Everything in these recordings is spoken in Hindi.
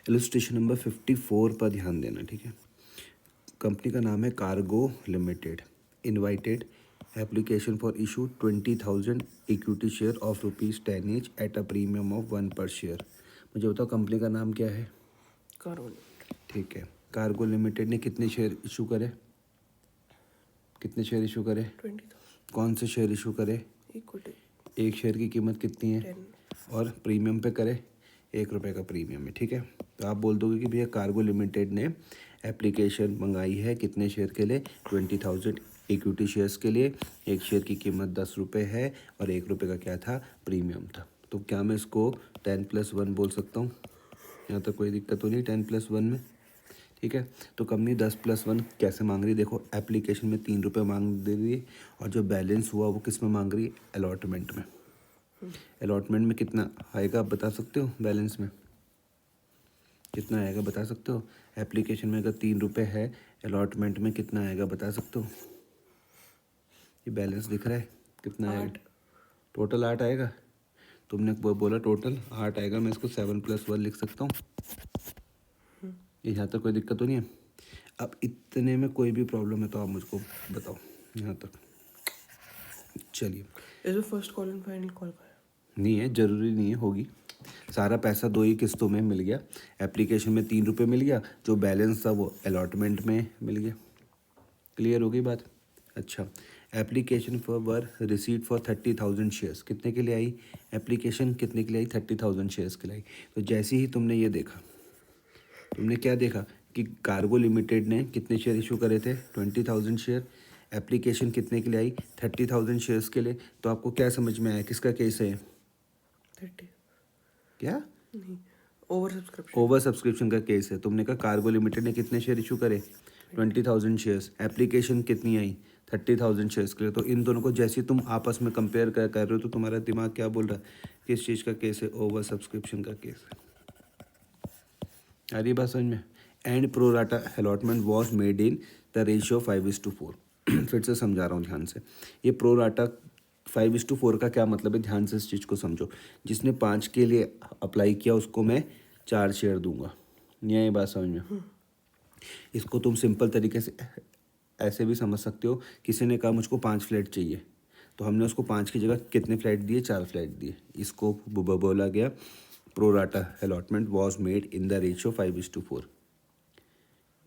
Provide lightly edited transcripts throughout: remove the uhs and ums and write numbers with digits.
इलस्ट्रेशन नंबर 54 पर ध्यान देना, ठीक है। कंपनी का नाम है cargo limited. Invited application for issue 20,000 equity share of ₹10 each at a premium of 1 पर शेयर। मुझे बताओ कंपनी का नाम क्या है? कार्गो। ठीक है। कार्गो लिमिटेड ने कितने शेयर इशू करे? कितने शेयर इशू करे? 20,000 कौन से शेयर इशू करे? इक्विटी। एक शेयर की कीमत कितनी है? 10। और प्रीमियम पे करे? ₹1 का प्रीमियम है, ठीक है। तो आप बोल दोगे कि भैया कार्गो लिमिटेड ने एप्लीकेशन मंगाई है कितने शेयर के लिए? 20,000 इक्विटी शेयर्स के लिए। एक शेयर की कीमत ₹10 है और ₹1 का क्या था? प्रीमियम था। तो क्या मैं इसको 10+1 बोल सकता हूँ? यहाँ तक कोई दिक्कत तो नहीं 10+1 में, ठीक है। तो कंपनी 10+1 कैसे मांग रही है? देखो एप्लीकेशन में ₹3 मांग दे रही है और जो बैलेंस हुआ वो किस में मांग रही है? अलॉटमेंट में। अलॉटमेंट में कितना आएगा आप बता सकते हो? बैलेंस में कितना आएगा बता सकते हो? एप्लीकेशन में अगर ₹3 है, अलॉटमेंट में कितना आएगा बता सकते हो? ये बैलेंस दिख रहा है कितना आएगा? 8। टोटल 8 आएगा। तुमने बोला टोटल 8 आएगा, मैं इसको 7+1 लिख सकता हूँ। ये यहाँ तक कोई दिक्कत तो नहीं है? अब इतने में कोई भी प्रॉब्लम है तो आप मुझको बताओ यहाँ तक। चलिए। इसमें first call and final call का है? नहीं है, ज़रूरी नहीं है, होगी। सारा पैसा 2 ही किस्तों में मिल गया। एप्लीकेशन में ₹3 मिल गया, जो बैलेंस था वो अलॉटमेंट में मिल गया। क्लियर हो गई बात? अच्छा। Application for were receipt for 30,000 shares कितने के लिए आई? एप्लीकेशन कितने के लिए आई? 30,000 शेयर्स के लिए आई। तो जैसे ही तुमने ये देखा, तुमने क्या देखा कि कार्गो लिमिटेड ने कितने शेयर इशू करे थे? 20,000 शेयर। एप्लीकेशन कितने के लिए आई? 30,000 शेयर्स के लिए। तो आपको क्या समझ में आया किसका केस है? 30 क्या? नहीं, ओवर सब्सक्रिप्शन। ओवर सब्सक्रिप्शन का केस है। तुमने कहा कार्गो लिमिटेड ने कितने शेयर इशू करे? 20,000 शेयर्स। एप्लीकेशन कितनी आई? 30,000 शेयर्स के लिए। तो इन दोनों को जैसे तुम आपस में कंपेयर कर रहे हो तो तुम्हारा दिमाग क्या बोल रहा है? किस चीज़ का केस है? ओवर सब्सक्रिप्शन का केस है। आ रही बात समझ में? And pro rata allotment was made in the ratio 5:4। फिर से समझा रहा हूँ ध्यान से। ये प्रो राटा 5:4 का क्या मतलब है? ध्यान से इस चीज़ को समझो। जिसने 5 के लिए अप्लाई किया उसको मैं 4 शेयर दूंगा। ये बात समझ में? इसको तुम सिंपल तरीके से ऐसे भी समझ सकते हो। किसी ने कहा मुझको 5 फ्लैट चाहिए, तो हमने उसको 5 की जगह कितने फ्लैट दिए? 4 फ्लैट दिए। इसको बोला गया pro rata allotment was made in the ratio 5:4।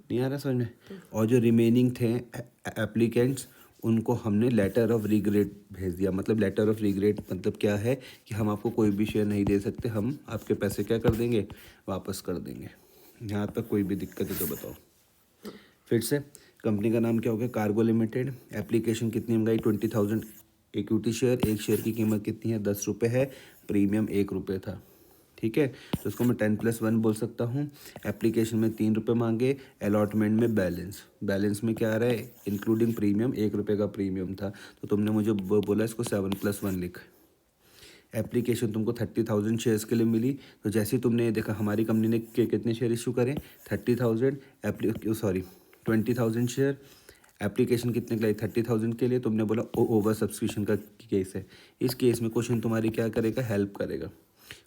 नहीं आ रहा समझ में? और जो रिमेनिंग थे एप्लीकेंट्स, उनको हमने लेटर ऑफ रिग्रेट भेज दिया। मतलब लेटर ऑफ रिग्रेट मतलब क्या है कि हम आपको कोई भी शेयर नहीं दे सकते, हम आपके पैसे क्या कर देंगे? वापस कर देंगे। यहाँ तक कोई भी दिक्कत है तो बताओ। फिर से कंपनी का नाम क्या हो गया? Cargo limited. एप्लीकेशन कितनी मंगाई? 20,000 इक्विटी शेयर। एक शेयर की कीमत कितनी है? ₹10 है। प्रीमियम ₹1 था, ठीक है। तो इसको मैं 10+1 बोल सकता हूँ। एप्लीकेशन में ₹3 मांगे, अलॉटमेंट में बैलेंस। बैलेंस में क्या आ रहा है? इंक्लूडिंग प्रीमियम ₹1 का प्रीमियम था। तो तुमने मुझे बोला इसको 7+1 लिख। एप्लीकेशन तुमको 30,000 शेयर्स के लिए मिली। तो जैसे ही तुमने ये देखा हमारी कंपनी ने कितने शेयर इशू करें? 30,000 20,000 शेयर। एप्लीकेशन कितने के लिए? 30,000 के लिए। तुमने बोला ओवर सब्सक्रिप्शन का केस है। इस केस में क्वेश्चन तुम्हारी क्या करेगा? हेल्प करेगा।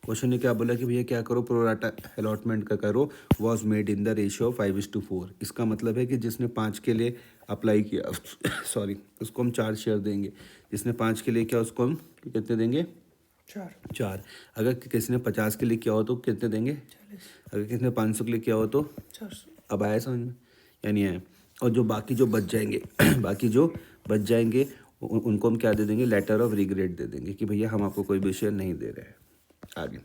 क्वेश्चन ने क्या बोला कि भैया क्या करो? प्रो राटा अलॉटमेंट का करो। Was made in the ratio 5:4। इसका मतलब है कि जिसने 5 के लिए अप्लाई किया सॉरी, उसको हम 4 शेयर देंगे। जिसने 5 के लिए किया उसको हम कितने देंगे? 4। अगर किसी ने 50 के लिए किया हो तो कितने देंगे? 40। अगर किसी ने 500 के लिए किया हो तो? 400। अब आया समझ में या नहीं आया? और जो बाकी जो बच जाएंगे बाकी जो बच जाएंगे उनको हम क्या दे देंगे? लेटर ऑफ रिग्रेट दे देंगे कि भैया हम आपको कोई भी शेयर नहीं दे रहे हैं। आगे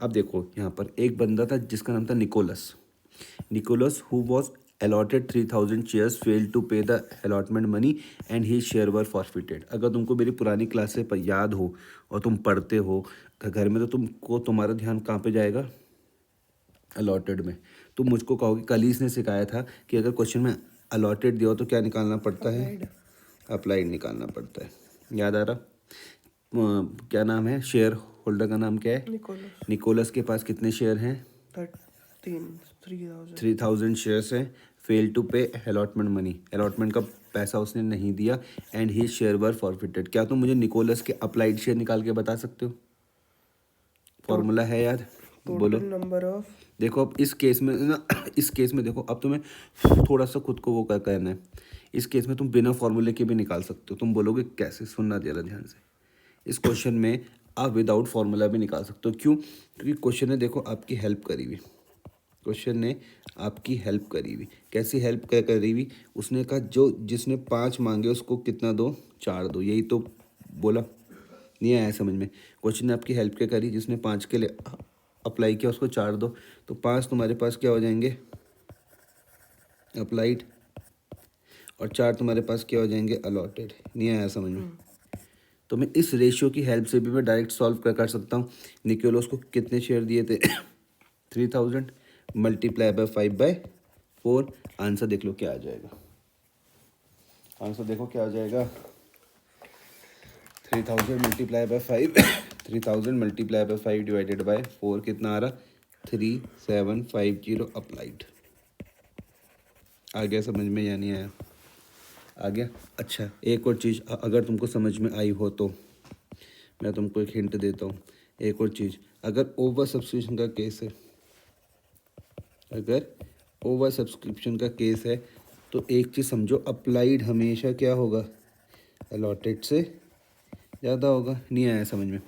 अब देखो यहाँ पर एक बंदा था जिसका नाम था Nicholas who was allotted 3,000 shares failed to pay the allotment money and he share were forfeited. अगर तुमको मेरी पुरानी क्लास से याद हो और तुम पढ़ते हो घर में तो तुमको तुम्हारा ध्यान कहाँ पे जाएगा? अलॉटेड में। तुम मुझको कहोगे कल ही इसने सिखाया था कि अगर क्वेश्चन में अलॉटेड दिया हो तो क्या निकालना पड़ता है? अप्लाइड निकालना पड़ता है। याद आ रहा? क्या नाम है शेयर होल्डर का? नाम क्या है? निकोलस के पास कितने शेयर हैं? 3,000 शेयर्स हैं। फेल टू पे अलॉटमेंट मनी। अलॉटमेंट का पैसा उसने नहीं दिया and he share were forfeited. क्या तुम मुझे निकोलस के अप्लाइड शेयर निकाल के बता सकते हो? फॉर्मूला है याद? बोलो। टोटल नंबर ऑफ देखो अब इस केस में ना, इस केस में देखो, अब तुम्हें थोड़ा सा खुद को वो क्या करना है। इस केस में तुम बिना फॉर्मूले के भी निकाल सकते हो। तुम बोलोगे कैसे, सुनना जरा ध्यान से। इस क्वेश्चन में आप विदाउट फार्मूला भी निकाल सकते हो। क्यों? क्योंकि क्वेश्चन ने देखो आपकी हेल्प करी हुई। क्वेश्चन ने आपकी हेल्प करी हुई। कैसी हेल्प करी हुई? उसने कहा जो जिसने 5 मांगे उसको कितना दो, 4 दो। यही तो बोला। नहीं आया समझ में? क्वेश्चन ने आपकी हेल्प क्या करी? जिसने 5 के लिए अप्लाई किया उसको 4 दो। तो 5 तुम्हारे पास क्या हो जाएंगे, अप्लाइड, और 4 तुम्हारे पास क्या हो जाएंगे, अलॉटेड। नहीं आया समझ में? तो मैं इस रेशियो की हेल्प से भी मैं डायरेक्ट सॉल्व कर सकता हूँ। निकोलस को कितने शेयर दिए थे 3000 मल्टीप्लाई बाय 5/4। आंसर देख लो क्या आ जाएगा। आंसर देखो क्या आ जाएगा। 3000 multiply by 5 3000 multiply by 5 divided by 4 कितना आ रहा, 3750 अप्लाइड। आ गया समझ में या नहीं आया? आ गया। अच्छा एक और चीज़ अगर तुमको समझ में आई हो तो मैं तुमको एक हिंट देता हूँ। एक और चीज़, अगर ओवर सब्सक्रिप्शन का केस है, अगर ओवर सब्सक्रिप्शन का केस है तो एक चीज़ समझो, अप्लाइड हमेशा क्या होगा, अलॉटेड से ज़्यादा होगा। नहीं आया समझ में?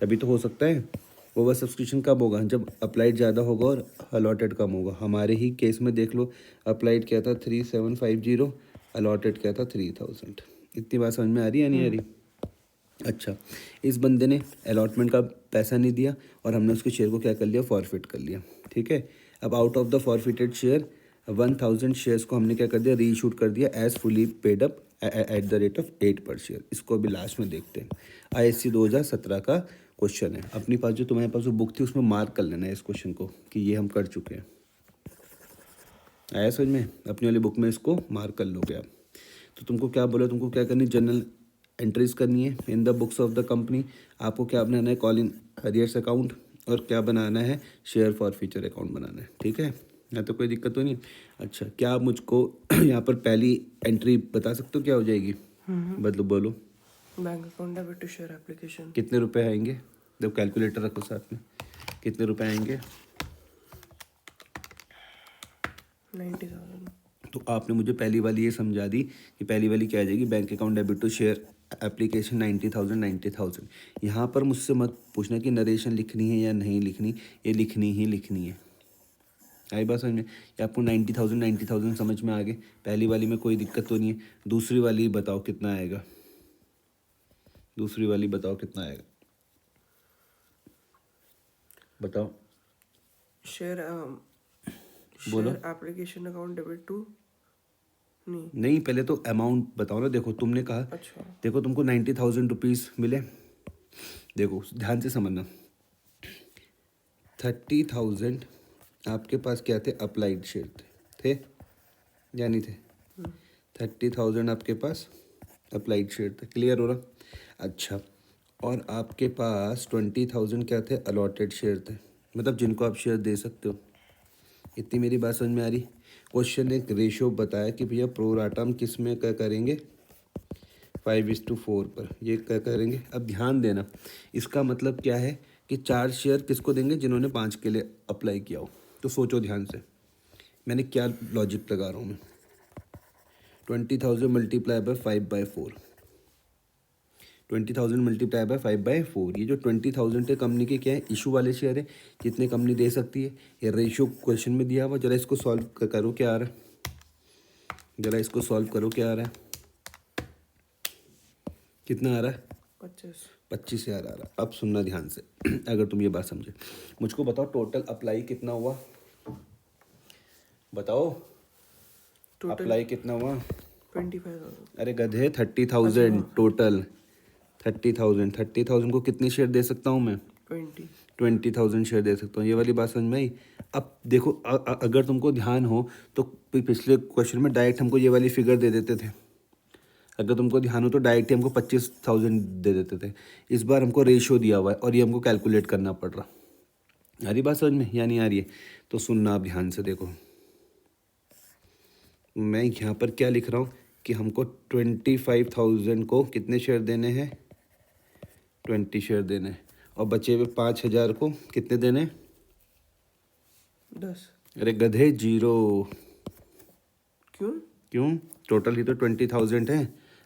तभी तो हो सकता है। ओवर सब्सक्रिप्शन कब होगा, जब अप्लाइड ज़्यादा होगा और अलॉटेड कम होगा। हमारे ही केस में देख लो, अप्लाइड क्या था 3750, अलॉटेड क्या था 3000। इतनी बात समझ में आ रही है या नहीं आ रही? अच्छा, इस बंदे ने अलॉटमेंट का पैसा नहीं दिया और हमने उसके शेयर को क्या कर लिया, फॉरफिट कर लिया। ठीक है। अब out of the forfeited share 1000 shares को हमने क्या कर दिया, रीइशूड कर दिया as fully paid up at the rate of 8 per share. इसको अभी लास्ट में देखते हैं। ISC 2017 का क्वेश्चन है। अपनी पास जो तुम्हारे पास जो बुक थी उसमें मार्क कर लेना है इस क्वेश्चन को कि ये हम कर चुके हैं। आया समझ में? अपनी वाली बुक में इसको मार्क कर लोगे आप। तो तुमको क्या बोला, तुमको क्या करनी, जनरल एंट्रीज करनी है in the books of the company. आपको क्या बनाना है, कॉल इन अरियर्स अकाउंट, और क्या बनाना है, शेयर फॉर फ्यूचर अकाउंट बनाना है। ठीक है, या तो कोई दिक्कत तो नहीं। अच्छा, क्या आप मुझको यहाँ पर पहली एंट्री बता सकते हो क्या हो जाएगी? बदलो, बोलो। Bank account debit to share application कितने रुपए आएंगे? जब कैलकुलेटर रखो साथ में, कितने रुपए आएंगे? 90,000। तो आपने मुझे पहली वाली ये समझा दी कि पहली वाली क्या आ जाएगी, bank account debit to share application 90,000। यहाँ पर मुझसे मत पूछना कि नरेशन लिखनी है या नहीं लिखनी, ये लिखनी ही लिखनी है। आई बात समझ में? या आपको 90,000 समझ में आ गए? पहली वाली में कोई दिक्कत तो नहीं है। दूसरी वाली बताओ कितना आएगा, दूसरी वाली बताओ कितना आएगा, बताओ। शेयर बोलो। Share application account debit to नहीं। नहीं, पहले तो अमाउंट बताओ ना। देखो तुमने कहा, अच्छा देखो तुमको 90,000 रुपीज़ मिले। देखो ध्यान से समझना, 30,000 आपके पास क्या थे, अप्लाइड शेयर थे या नहीं थे? 30,000 आपके पास अप्लाइड शेयर थे। क्लियर हो रहा? अच्छा, और आपके पास 20,000 क्या थे, अलॉटेड शेयर थे, मतलब जिनको आप शेयर दे सकते हो। इतनी मेरी बात समझ में आ रही? क्वेश्चन ने एक रेशो बताया कि भैया प्रोराटा हम किस में क्या करेंगे, 5:4 पर ये क्या करेंगे। अब ध्यान देना, इसका मतलब क्या है कि 4 शेयर किसको देंगे, जिन्होंने 5 के लिए अप्लाई किया हो। तो सोचो ध्यान से, मैंने क्या लॉजिक लगा रहा हूँ मैं। 20,000 मल्टीप्लाई बाय 5/4, 20,000 मल्टीप्लाई बाय 5/4। ये जो 20,000 है कंपनी के क्या है, इशू वाले शेयर है, जितने कंपनी दे सकती है। ये रेशियो क्वेश्चन में दिया हुआ। जरा इसको सॉल्व करो क्या आ रहा है, जरा इसको सॉल्व करो क्या आ रहा है, कितना आ रहा है, 25,000 आ रहा है। अब सुनना ध्यान से अगर तुम ये बात समझे। मुझको बताओ टोटल अप्लाई कितना हुआ, बताओ टोटल अप्लाई कितना हुआ। 25,000। अरे गधे, 30,000 टोटल। 30,000 को कितने शेयर दे सकता हूँ मैं, 20,000 शेयर दे सकता हूँ। ये वाली बात समझ में आई? अब देखो अगर तुमको ध्यान हो तो पिछले क्वेश्चन में डायरेक्ट हमको ये वाली फिगर दे देते थे। अगर तुमको ध्यान हो तो डायरेक्ट ही हमको 25,000 दे देते थे। इस बार हमको रेशियो दिया हुआ है और ये हमको कैलकुलेट करना पड़ रहा। आ रही बात समझ में या नहीं आ रही है? तो सुनना आप ध्यान से। देखो मैं यहाँ पर क्या लिख रहा हूँ कि हमको 25,000 को कितने शेयर देने हैं, 20 शेयर देने हैं, और बचे हुए 5,000 को कितने देने हैं, 10। अरे गधे 0। क्यों? क्यों? टोटल ही तो 20,000 है।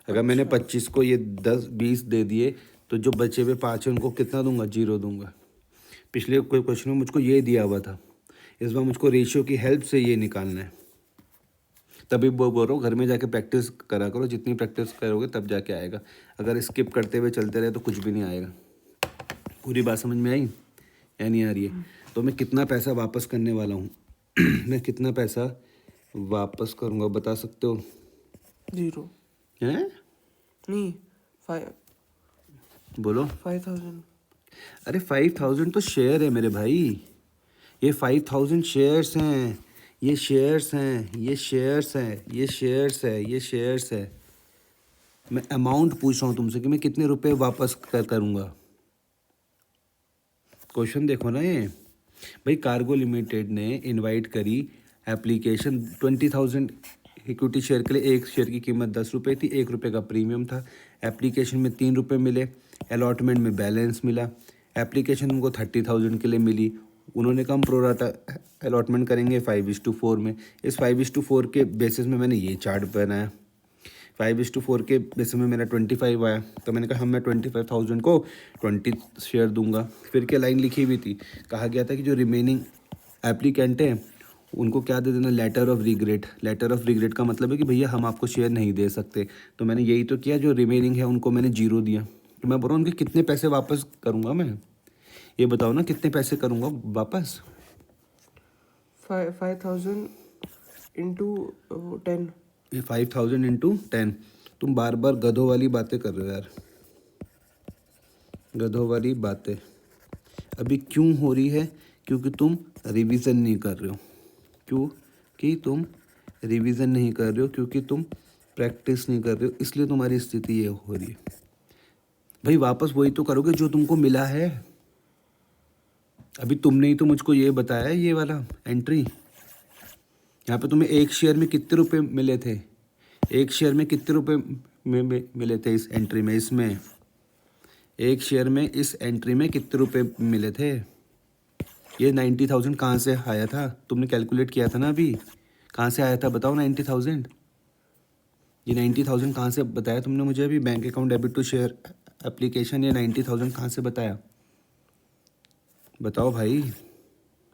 अगर मैंने 25 को ये 10-20 दे दिए तो जो बचे हुए 5 है उनको कितना दूंगा? 0 दूंगा। पिछले कोई क्वेश्चन में मुझको ये दिया हुआ था, इस बार मुझको रेशियो की हेल्प से ये निकालना है। तभी बोल रहा हूँ घर में जाके प्रैक्टिस करा करो, जितनी प्रैक्टिस करोगे तब जाके आएगा। अगर स्किप करते हुए चलते रहे तो कुछ भी नहीं आएगा। पूरी बात समझ में आई या नहीं आ रही है? तो मैं कितना पैसा वापस करने वाला हूँ मैं कितना पैसा वापस करूँगा बता सकते हो? 0 हैं? नहीं 5 बोलो। 5,000। अरे 5,000 तो शेयर है मेरे भाई, ये 5,000 शेयर्स हैं, ये शेयर्स हैं, ये शेयर्स हैं, ये शेयर्स है, ये शेयर्स है। मैं अमाउंट पूछ रहा हूँ तुमसे कि मैं कितने रुपए वापस करूँगा। क्वेश्चन देखो ना ये भाई। कार्गो लिमिटेड ने इनवाइट करी एप्लीकेशन 20,000 इक्विटी शेयर के लिए। एक शेयर की कीमत 10 रुपये थी, 1 रुपये का प्रीमियम था। एप्लीकेशन में 3 रुपये मिले, अलॉटमेंट में बैलेंस मिला। एप्लीकेशन उनको 30,000 के लिए मिली। उन्होंने कहा हम प्रोराटा अलॉटमेंट करेंगे 5:4 में। इस 5:4 के बेसिस में मैंने ये चार्ट बनाया। 5:4 के बेसिस में मेरा 25 आया, तो मैंने कहा हम मैं 25,000 को 20 शेयर दूंगा। फिर क्या लाइन लिखी हुई थी, कहा गया था कि जो रिमेनिंग एप्लीकेंट हैं उनको क्या दे देना? Letter of regret. Letter of regret का मतलब है कि भैया हम आपको शेयर नहीं दे सकते। तो मैंने यही तो किया, जो रिमेनिंग है उनको मैंने 0 दिया। तो मैं बोल रहा हूँ उनके कितने पैसे वापस करूँगा मैं? ये बताओ ना कितने पैसे करूँगा वापस? 5,000 into 10। ये 5,000 इंटू 10। तुम बार बार गधों वाली बातें कर रहे हो यार, गधों वाली बातें। अभी क्यों हो रही है? क्योंकि तुम रिवीजन नहीं कर रहे हो। क्यों कि तुम रिवीजन नहीं कर रहे हो? क्योंकि तुम प्रैक्टिस नहीं कर रहे हो, इसलिए तुम्हारी स्थिति ये हो रही है। भाई वापस वही तो करोगे जो तुमको मिला है। अभी तुमने ही तो मुझको ये बताया है, ये वाला एंट्री। यहाँ पे तुम्हें एक शेयर में कितने रुपए मिले थे? एक शेयर में कितने रुपए मिले थे इस एंट्री में? इसमें एक शेयर में इस एंट्री में कितने रुपए मिले थे? ये 90,000 कहाँ से आया था? तुमने कैलकुलेट किया था ना अभी, कहाँ से आया था बताओ? 90,000। ये 90,000 कहाँ से बताया तुमने मुझे अभी? Bank account debit to share application, ये 90,000 कहाँ से बताया? बताओ भाई।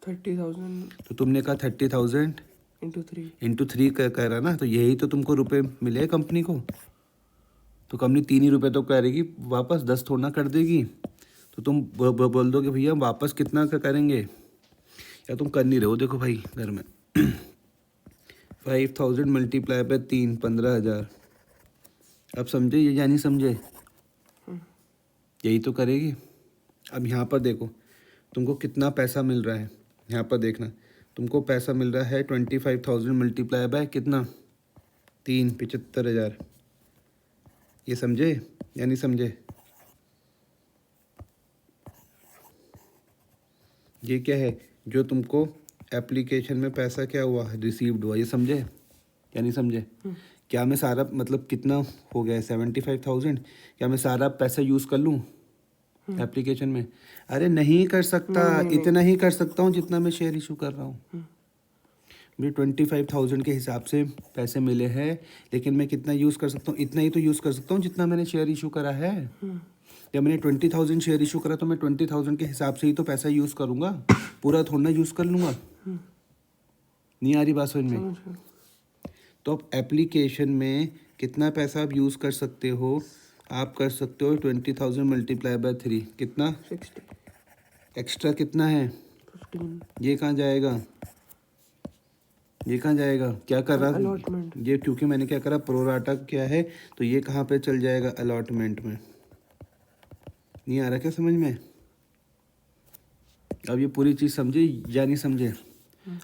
30,000 तो तुमने कहा 30,000 into 3। इंटू 3 करा ना, तो यही तो तुमको रुपए मिले कंपनी को। तो कंपनी 3 ही रुपये तो करेगी वापस, 10 थोड़ा ना कर देगी। तो तुम बोल दो कि भैया वापस कितना करेंगे, या तुम कर नहीं रहे हो? देखो भाई घर में 5,000 मल्टीप्लाई बाय 3, 15,000। अब समझे या नहीं समझे? यही तो करेगी। अब यहाँ पर देखो तुमको कितना पैसा मिल रहा है। यहाँ पर देखना, तुमको पैसा मिल रहा है 25,000 मल्टीप्लाई बाय कितना? 3, 75,000। ये समझे या नहीं समझे? ये क्या है? जो तुमको एप्लीकेशन में पैसा क्या हुआ? रिसीव्ड हुआ। ये समझे या नहीं समझे? क्या मैं सारा मतलब कितना हो गया है? 75,000। क्या मैं सारा पैसा यूज़ कर लूँ एप्लीकेशन में? अरे नहीं कर सकता। इतना ही कर सकता हूँ जितना मैं शेयर इशू कर रहा हूँ। मुझे 25,000 के हिसाब से पैसे मिले हैं, लेकिन मैं कितना यूज़ कर सकता हूँ? इतना ही तो यूज़ कर सकता हूँ जितना मैंने शेयर इशू करा है। जब मैंने 20,000 शेयर इशू करा तो मैं 20,000 के हिसाब से ही तो पैसा यूज़ करूँगा, पूरा थोड़ा ना यूज़ कर लूँगा। नहीं आ रही बात समझ में? तो अब एप्लीकेशन में कितना पैसा आप यूज़ कर सकते हो? आप कर सकते हो 20,000 मल्टीप्लाई बाय 3 कितना? 60। एक्स्ट्रा कितना है? 15। ये कहाँ जाएगा? ये कहाँ जाएगा? क्या कर रहा? अलॉटमेंट। ये क्योंकि मैंने क्या करा, प्रोराटा क्या है, तो ये कहाँ पे चल जाएगा? अलॉटमेंट में। नहीं आ रहा क्या समझ में? अब ये पूरी चीज़ समझे या नहीं समझे?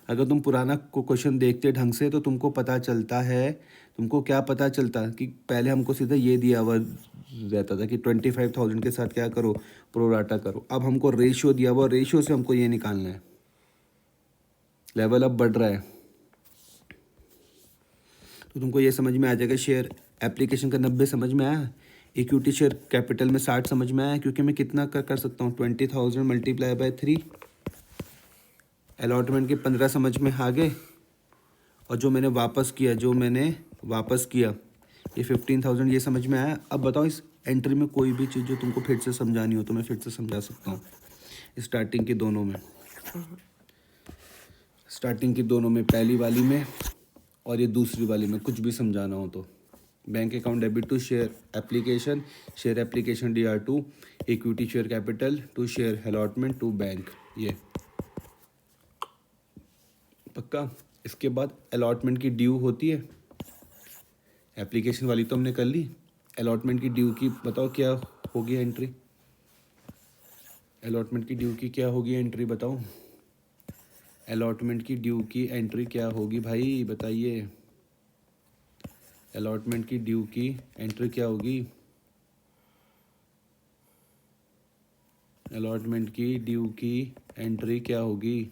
अगर तुम पुराना क्वेश्चन देखते ढंग से तो तुमको पता चलता है। तुमको क्या पता चलता कि पहले हमको सीधा ये दिया हुआ रहता था कि 25,000 के साथ क्या करो? प्रोराटा करो। अब हमको रेशियो दिया हुआ, रेशियो से हमको ये निकालना है। लेवल अब बढ़ रहा है तो तुमको ये समझ में आ जाएगा। शेयर एप्लीकेशन का 90 समझ में आया, इक्विटी शेयर कैपिटल में 60 समझ में आया, क्योंकि मैं कितना कर सकता हूँ? 20,000 मल्टीप्लाई बाय 3 अलॉटमेंट के 15 समझ में आ गए, और जो मैंने वापस किया ये 15,000 ये समझ में आया। अब बताओ इस एंट्री में कोई भी चीज़ जो तुमको फिर से समझानी हो तो मैं फिर से समझा सकता हूँ। स्टार्टिंग की दोनों में पहली वाली में और ये दूसरी वाली में कुछ भी समझाना हो तो bank account debit to share application DR2 equity share capital to share allotment to bank, ये पक्का। इसके बाद अलॉटमेंट की ड्यू होती है, एप्लीकेशन वाली तो हमने कर ली। अलॉटमेंट की ड्यू की बताओ क्या होगी एंट्री, अलॉटमेंट की ड्यू की क्या होगी एंट्री बताओ, अलॉटमेंट की ड्यू की एंट्री क्या होगी भाई बताइए, अलॉटमेंट की ड्यू की एंट्री क्या होगी, अलॉटमेंट की ड्यू की एंट्री क्या होगी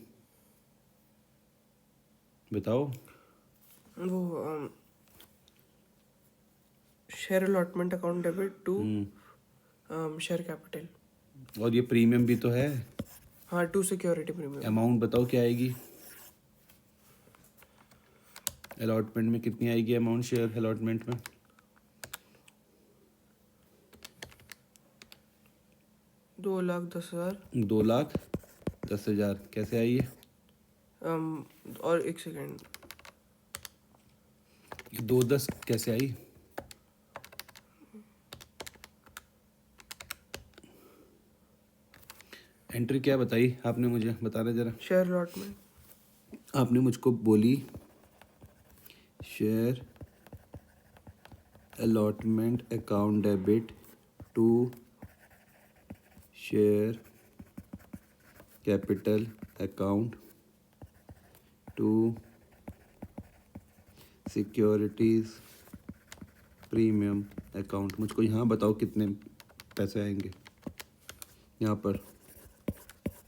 बताओ। वो share allotment account debit to share capital. और ये प्रीमियम भी तो है, हाँ, टू सिक्योरिटी प्रीमियम। अमाउंट बताओ क्या आएगी, अलॉटमेंट में कितनी आएगी अमाउंट शेयर अलॉटमेंट में, 2,10,000। 2,10,000 कैसे आई है, और एक सेकेंड, ये 2,10 कैसे आई, एंट्री क्या बताई आपने, मुझे बताना जरा। Share allotment. आपने मुझको बोली share allotment account debit to share capital account to securities premium account. मुझको यहाँ बताओ कितने पैसे आएंगे, यहाँ पर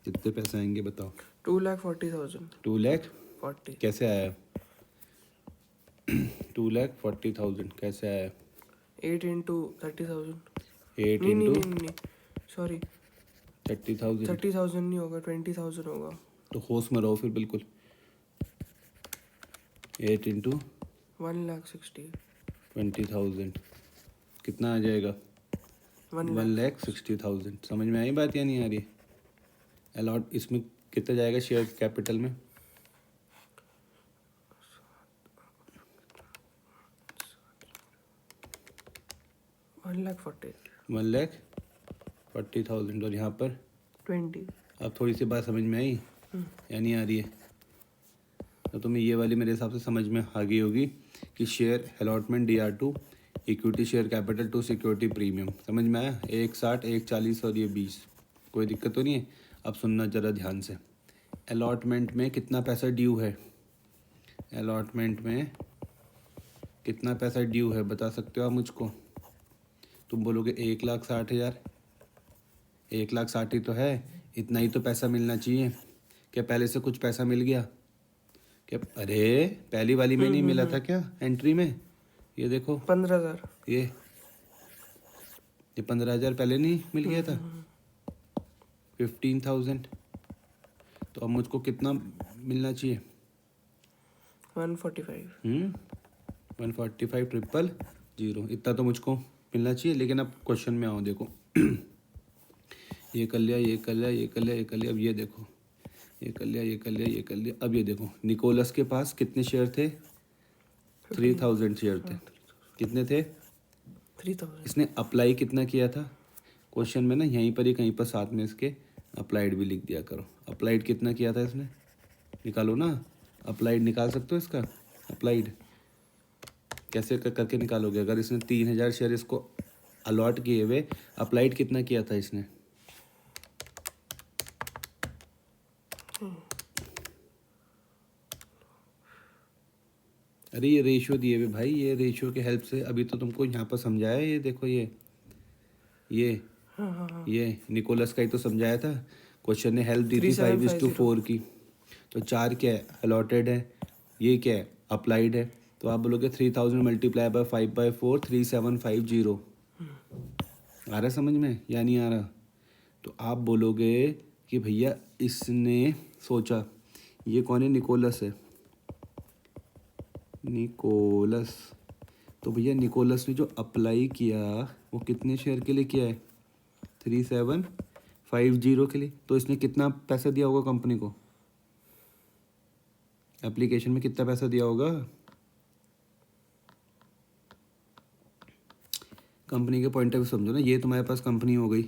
कितने पैसे आएंगे बताओ। 2,40,000। 2,40,000 कैसे आया, 2,40,000 कैसे आया, 8 इंटू 30,000। 8 नहीं नहीं इंटू नहीं नहीं, सॉरी, 30,000। 30,000 नहीं होगा, 20,000 होगा। तो होश में रहो फिर बिल्कुल। 8 इंटू 1,60,000। 20,000 कितना आ जाएगा, 1,60,000। समझ में आई बात या नहीं आ रही, अलॉट इसमें कितना जाएगा शेयर कैपिटल में, 1,40,000। 1,40,000 और यहाँ पर 20। अब थोड़ी सी बात समझ में आई या नहीं आ रही है, तो तुम्हें ये वाली मेरे हिसाब से समझ में आ गई होगी कि share allotment DR2 equity share capital to security premium, समझ में आया। 1,60, 1,40 और ये 20, कोई दिक्कत तो नहीं है। अब सुनना ज़रा ध्यान से, अलॉटमेंट में कितना पैसा ड्यू है, अलॉटमेंट में कितना पैसा ड्यू है बता सकते हो आप मुझको। तुम बोलोगे 1,60,000, 1,60,000 ही तो है, इतना ही तो पैसा मिलना चाहिए। क्या पहले से कुछ पैसा मिल गया क्या, अरे पहली वाली में नहीं मिला था क्या एंट्री में, ये देखो 15,000। ये 15,000 पहले नहीं मिल गया था, 15,000। तो अब मुझको कितना मिलना चाहिए, 145। 145,000 इतना तो मुझको मिलना चाहिए। लेकिन अब क्वेश्चन में आओ, देखो ये कर लिया, ये कर लिया, ये कर लिया, ये कर लिया, अब ये देखो, ये कर लिया, ये कर लिया, ये कर लिया। अब ये देखो निकोलस के पास कितने शेयर थे, 3,000 शेयर थे, कितने थे, 3,000। इसने अप्लाई कितना किया था क्वेश्चन में ना, यहीं पर ही कहीं पर साथ में इसके अप्लाइड भी लिख दिया करो। अप्लाइड कितना किया था इसने, निकालो ना, अप्लाइड निकाल सकते हो इसका, अप्लाइड कैसे करके निकालोगे। अगर इसने 3,000 शेयर इसको अलॉट किए हुए, अप्लाइड कितना किया था इसने, अरे ये रेशियो दिए हुए भाई, ये रेशियो के हेल्प से अभी तो तुमको यहाँ पर समझाया। ये देखो ये ये निकोलस का ही तो समझाया था, क्वेश्चन ने हेल्प दी थी 5:4 की। तो 4 क्या है, अलॉटेड है, ये क्या है, अप्लाइड है। तो आप बोलोगे 3,000 मल्टीप्लाई बाय 5/4 3,750। आ रहा समझ में या नहीं आ रहा। तो आप बोलोगे कि भैया इसने सोचा ये कौन है? निकोलस है, निकोलस। तो भैया निकोलस ने जो अप्लाई किया वो कितने शेयर के लिए किया है? 3750 के लिए। तो इसने कितना पैसा दिया होगा कंपनी को? एप्लीकेशन में कितना पैसा दिया होगा? कंपनी के पॉइंट ऑफ व्यू समझो ना, ये तुम्हारे पास कंपनी हो गई,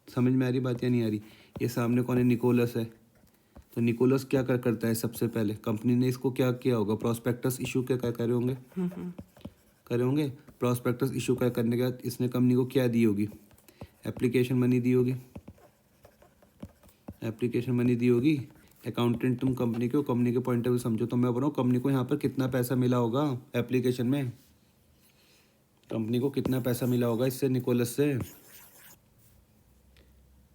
समझ में आ रही बात या नहीं आ रही? ये सामने कौन है? निकोलस है। तो निकोलस क्या करता है? सबसे पहले कंपनी ने इसको क्या किया होगा? प्रॉस्पेक्टस इशू क्या करे होंगे? करे होंगे। प्रॉस्पेक्टस इशू करने के बाद इसने कंपनी को क्या दी होगी? एप्लीकेशन मनी दी होगी। एप्लीकेशन मनी दी होगी। अकाउंटेंट तुम कंपनी के हो, कंपनी के पॉइंट ऑफ व्यू समझो। तो मैं बोल रहा हूँ कंपनी को यहाँ पर कितना पैसा मिला होगा एप्लीकेशन में? कंपनी को कितना पैसा मिला होगा इससे, निकोलस से?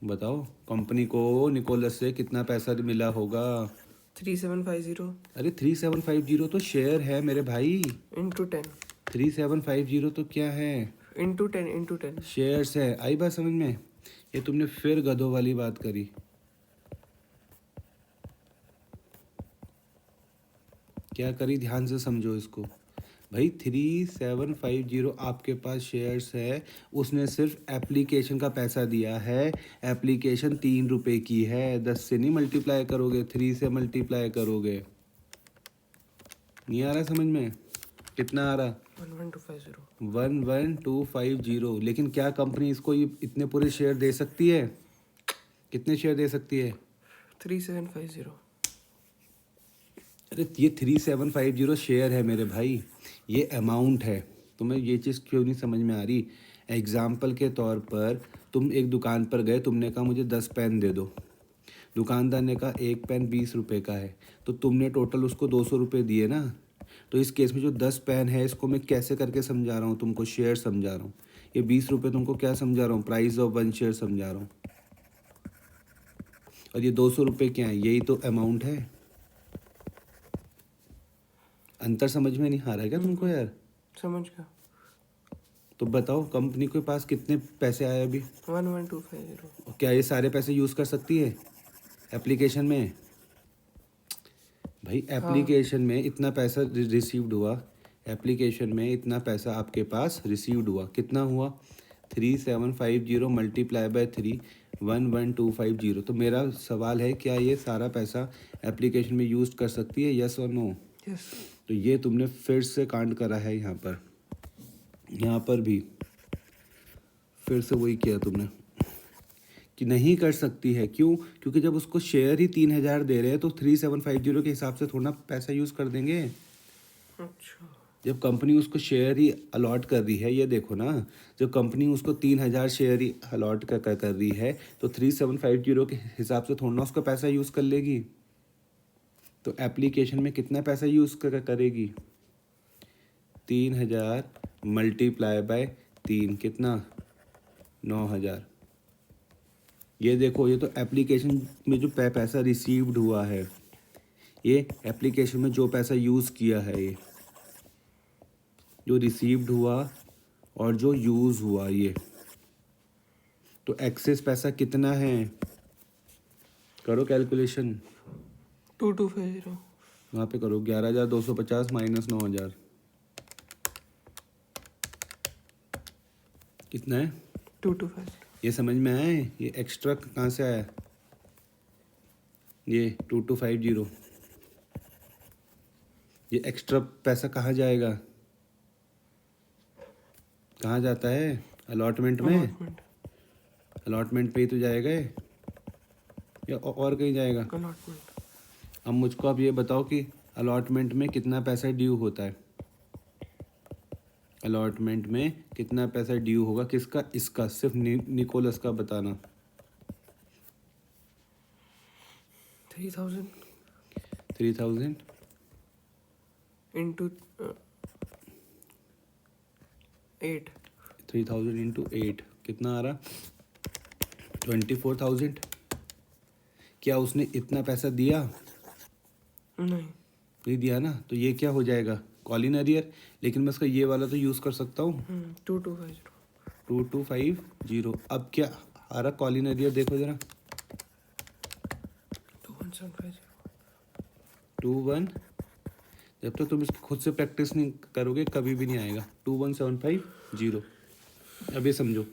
बताओ, कंपनी को निकोलस से कितना पैसा मिला होगा? 3750 अरे 3750 तो शेयर है मेरे भाई। इंटू 10 3750 तो क्या है? इंटू 10 शेयर्स है। आई बात समझ में? ये तुमने फिर गधों वाली बात करी। क्या करी? ध्यान से समझो इसको भाई। 3750 आपके पास शेयर्स है, उसने सिर्फ एप्लीकेशन का पैसा दिया है। एप्लीकेशन 3 रुपए की है। 10 से नहीं मल्टीप्लाई करोगे, 3 से मल्टीप्लाई करोगे। नहीं आ रहा समझ में? कितना आ रहा? 11250 11250। लेकिन क्या कंपनी इसको ये इतने पूरे शेयर दे सकती है? कितने शेयर दे सकती है? 3750 अरे ये 3750 शेयर है मेरे भाई, ये अमाउंट है। तुम्हें ये चीज़ क्यों नहीं समझ में आ रही? एग्जाम्पल के तौर पर तुम एक दुकान पर गए, तुमने कहा मुझे 10 पेन दे दो। दुकानदार ने कहा एक पेन 20 रुपए का है, तो तुमने टोटल उसको 200 रुपये दिए ना। तो इस केस में जो 10 पेन है, इसको मैं कैसे करके समझा रहा हूँ तुमको? शेयर समझा रहा हूँ। ये 20 रुपये तुमको क्या समझा रहा हूँ? प्राइस ऑफ 1 शेयर समझा रहा हूँ। और ये 200 रुपये क्या है? यही तो अमाउंट है। अंतर समझ में नहीं आ रहा है क्या तुमको यार? समझ गया। तो बताओ कंपनी के पास कितने पैसे आए अभी? 11250 क्या ये सारे पैसे यूज़ कर सकती है एप्लीकेशन में? भाई एप्लीकेशन में इतना पैसा रिसीव्ड हुआ, एप्लीकेशन में इतना पैसा आपके पास रिसीव्ड हुआ। कितना हुआ? 3750 मल्टीप्लाई बाय 3, 11250। तो मेरा सवाल है, क्या ये सारा पैसा एप्लीकेशन में यूज़ कर सकती है? यस और नो? यस। तो ये तुमने फिर से कांड करा है यहाँ पर। यहाँ पर भी फिर से वही किया तुमने कि नहीं कर सकती है। क्यों? क्योंकि जब उसको शेयर ही 3000 दे रहे हैं तो 3750 के हिसाब से थोड़ा पैसा यूज़ कर देंगे। अच्छा। जब कंपनी उसको शेयर ही अलॉट कर रही है, ये देखो ना, जब कंपनी उसको 3000 शेयर ही अलॉट कर रही है तो 3750 के हिसाब से थोड़ा उसका पैसा यूज़ कर लेगी। तो एप्लीकेशन में कितना पैसा यूज़ करेगी? 3000 मल्टीप्लाई बाय 3, कितना? 9000। ये देखो, ये तो एप्लीकेशन में जो पैसा रिसीव्ड हुआ है, ये एप्लीकेशन में जो पैसा यूज़ किया है, ये जो रिसीव्ड हुआ और जो यूज़ हुआ, ये तो एक्सेस पैसा कितना है? करो कैलकुलेशन। 2250 वहाँ पे करो 11250 माइनस 9000 कितना है? 2250 ये समझ में आया है? ये एक्स्ट्रा कहाँ से आया? ये 2250, ये एक्स्ट्रा पैसा कहाँ जाएगा? कहाँ जाता है? अलॉटमेंट में। अलॉटमेंट। अलॉटमेंट पे ही तो जाएगा ये, या और कहीं जाएगा? अलॉटमेंट। अब मुझको आप ये बताओ कि अलॉटमेंट में कितना पैसा ड्यू होता है? अलॉटमेंट में कितना पैसा ड्यू होगा? किसका? इसका। सिर्फ निकोलस का बताना। 3000 3000 इंटू 8 3000 इंटू 8 कितना आ रहा? 24,000। क्या उसने इतना पैसा दिया? नहीं। नहीं दिया ना। तो ये क्या हो जाएगा? Colin arrear. लेकिन मैं इसका ये वाला तो यूज़ कर सकता हूँ, 2250 2250। अब क्या आ रहा कॉलिन एरियर? देखो ज़रा, 21750 21, जब तक तुम इसकी खुद से प्रैक्टिस नहीं करोगे कभी भी नहीं आएगा। 21750। अब ये समझो,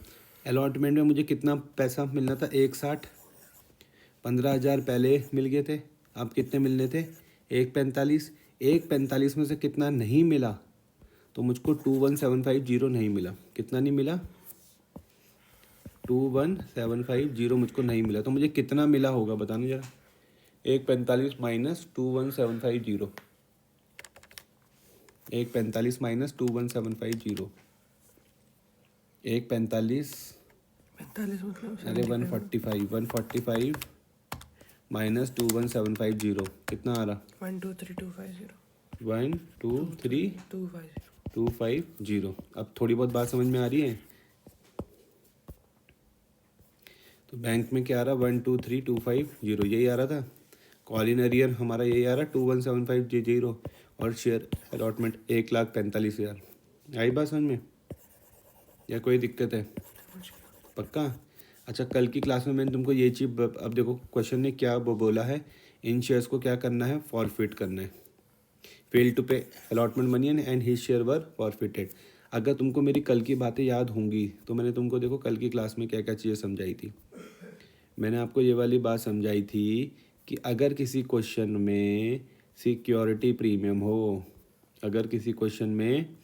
अलॉटमेंट में मुझे कितना पैसा मिलना था? 160। 15,000 पहले मिल गए थे, अब कितने मिलने थे? 145। 145 में से कितना नहीं मिला? तो मुझको 21750 नहीं मिला। कितना नहीं मिला? 21750 मुझको नहीं मिला। तो मुझे कितना मिला होगा बताना जरा। 145 माइनस 21750, 145 माइनस 21750, 145, 45 मतलब अरे 145 माइनस 21750 कितना आ रहा? 123250 123 250 250। अब थोड़ी बहुत बात समझ में आ रही है? तो बैंक में क्या आ रहा? 123250 यही आ रहा था। कॉल इन अरियर हमारा यही आ रहा 21750 और शेयर अलॉटमेंट 1,45,000। आई बात समझ में या कोई दिक्कत है? पक्का? अच्छा, कल की क्लास में मैंने तुमको ये चीज़, अब देखो क्वेश्चन ने क्या बोला है, इन शेयर्स को क्या करना है? फॉरफिट करना है। फेल टू पे allotment money and his share were forfeited. अगर तुमको मेरी कल की बातें याद होंगी तो मैंने तुमको देखो कल की क्लास में क्या क्या चीज़ें समझाई थी। मैंने आपको ये वाली बात समझाई थी कि अगर किसी क्वेश्चन में सिक्योरिटी प्रीमियम हो, अगर किसी क्वेश्चन में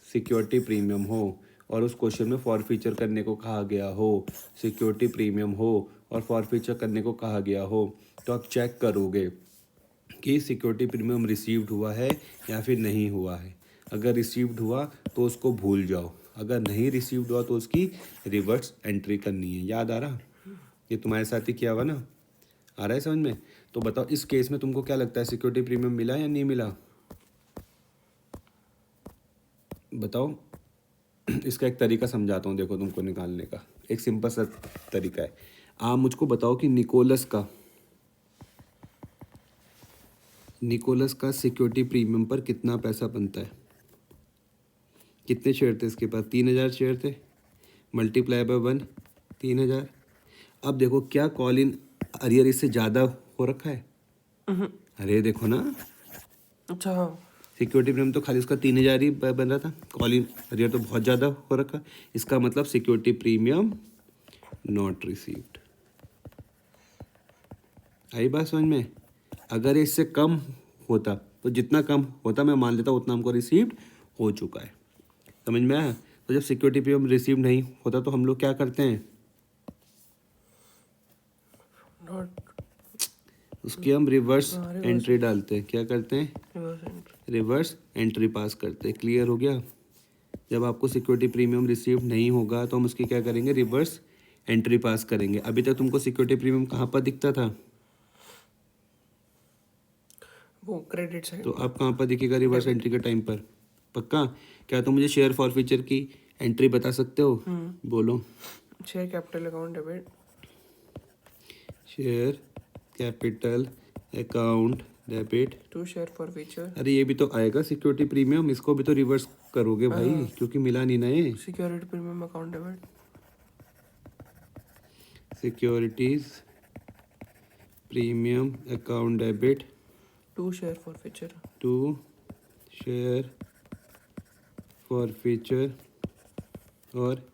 सिक्योरिटी प्रीमियम हो और उस क्वेश्चन में फॉरफीचर करने को कहा गया हो, सिक्योरिटी प्रीमियम हो और फॉरफीचर करने को कहा गया हो, तो आप चेक करोगे कि सिक्योरिटी प्रीमियम रिसीव्ड हुआ है या फिर नहीं हुआ है। अगर रिसीव्ड हुआ तो उसको भूल जाओ, अगर नहीं रिसीव्ड हुआ तो उसकी रिवर्स एंट्री करनी है। याद आ रहा? ये तुम्हारे साथ ही किया हुआ ना? आ रहा है समझ में? तो बताओ इस केस में तुमको क्या लगता है, सिक्योरिटी प्रीमियम मिला या नहीं मिला? बताओ। इसका एक तरीका समझाता हूँ, देखो तुमको निकालने का एक सिंपल सा तरीका है। आप मुझको बताओ कि निकोलस का सिक्योरिटी प्रीमियम पर कितना पैसा बनता है? कितने शेयर थे इसके पास? 3,000 शेयर थे, मल्टीप्लाई बाय 1, 3,000। अब देखो क्या कॉल इन अरियर इससे ज़्यादा हो रखा है? अरे देखो ना, अच्छा हाँ सिक्योरिटी प्रीमियम तो खाली उसका 3,000 ही बन रहा था, कॉल इन अरियर तो बहुत ज़्यादा हो रखा। इसका मतलब सिक्योरिटी प्रीमियम नॉट रिसीव्ड। आई बात समझ में? अगर इससे कम होता तो जितना कम होता मैं मान लेता उतना हमको रिसीव्ड हो चुका है। समझ में आया? तो जब सिक्योरिटी प्रीमियम रिसीव नहीं होता तो हम लोग क्या करते हैं? नॉट उसकी हम रिवर्स reverse एंट्री डालते हैं। क्या करते हैं? रिवर्स एंट्री रिवर्स एंट्री पास करते हैं। क्लियर हो गया? जब आपको सिक्योरिटी प्रीमियम रिसीव नहीं होगा तो हम उसकी क्या करेंगे? रिवर्स एंट्री पास करेंगे। अभी तक तुमको सिक्योरिटी प्रीमियम कहाँ पर दिखता था? वो क्रेडिट साइड तो पर अब कहाँ पर दिखेगा? रिवर्स एंट्री के टाइम पर। पक्का? क्या तुम मुझे शेयर फॉरफीचर की एंट्री बता सकते हो? बोलो। Share capital account debit share capital account debit. To share forfeiture अरे ये भी तो आएगा सिक्योरिटी प्रीमियम, इसको भी तो रिवर्स करोगे भाई, क्योंकि मिला नहीं ना ये। Security premium account debit securities premium account debit to share forfeiture to share forfeiture और